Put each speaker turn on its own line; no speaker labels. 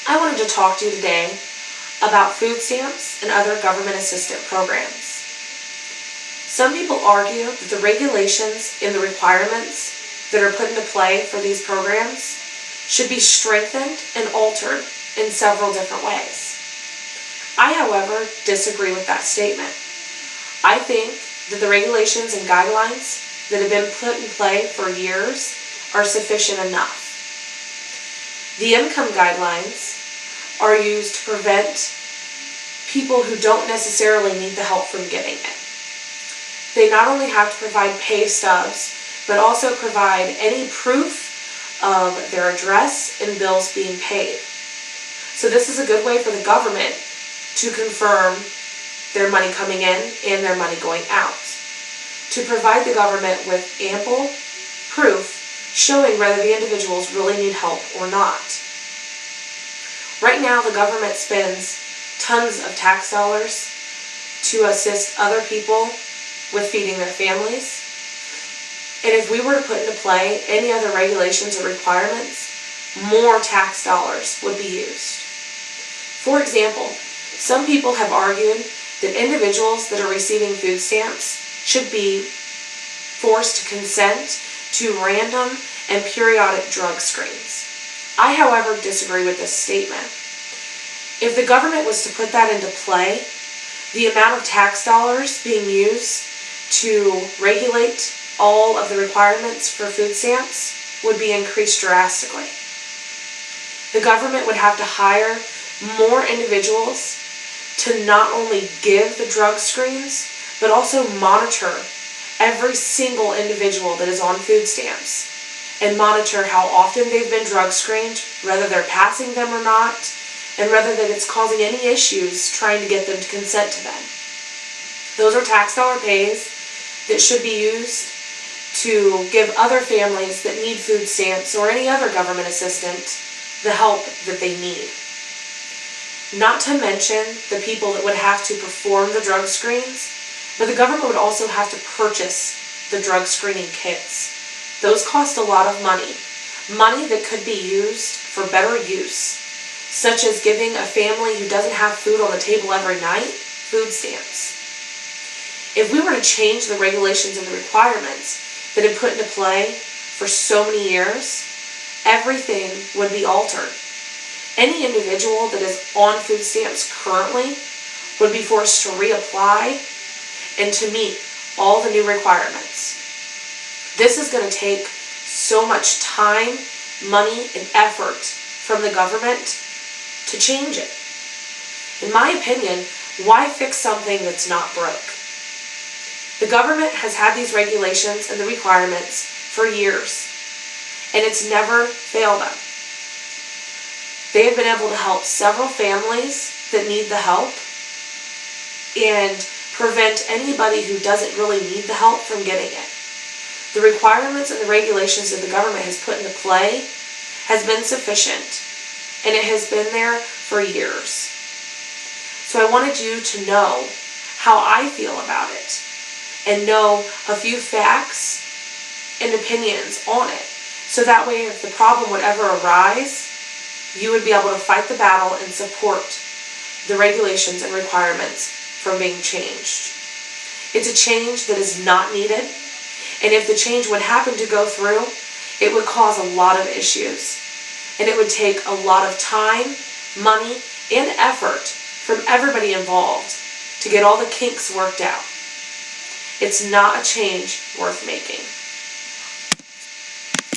I wanted to talk to you today about food stamps and other government assistance programs. Some people argue that the regulations and the requirements that are put into play for these programs should be strengthened and altered in several different ways. I, however, disagree with that statement. I think that the regulations and guidelines that have been put in play for years are sufficient enough. The income guidelines are used to prevent people who don't necessarily need the help from getting it. They not only have to provide pay stubs, but also provide any proof of their address and bills being paid. So this is a good way for the government to confirm their money coming in and their money going out, to provide the government with ample proof showing whether the individuals really need help or not. Right now, the government spends tons of tax dollars to assist other people with feeding their families. And if we were to put into play any other regulations or requirements, more tax dollars would be used. For example, some people have argued that individuals that are receiving food stamps should be forced to consent to random and periodic drug screens. I, however, disagree with this statement. If the government was to put that into play, the amount of tax dollars being used to regulate all of the requirements for food stamps would be increased drastically. The government would have to hire more individuals to not only give the drug screens, but also monitor every single individual that is on food stamps and monitor how often they've been drug screened, whether they're passing them or not, and whether that it's causing any issues trying to get them to consent to them. Those are tax dollar pays that should be used to give other families that need food stamps or any other government assistance the help that they need. Not to mention the people that would have to perform the drug screens, but the government would also have to purchase the drug screening kits. Those cost a lot of money that could be used for better use, such as giving a family who doesn't have food on the table every night food stamps. If we were to change the regulations and the requirements that have put into play for so many years, everything would be altered. Any individual that is on food stamps currently would be forced to reapply and to meet all the new requirements. This is going to take so much time, money, and effort from the government to change it. In my opinion, why fix something that's not broke? The government has had these regulations and the requirements for years, and it's never failed them. They have been able to help several families that need the help and prevent anybody who doesn't really need the help from getting it. The requirements and the regulations that the government has put into play has been sufficient, and it has been there for years. So I wanted you to know how I feel about it and know a few facts and opinions on it. So that way, if the problem would ever arise, you would be able to fight the battle and support the regulations and requirements from being changed. It's a change that is not needed, and if the change would happen to go through, it would cause a lot of issues, and it would take a lot of time, money, and effort from everybody involved to get all the kinks worked out. It's not a change worth making.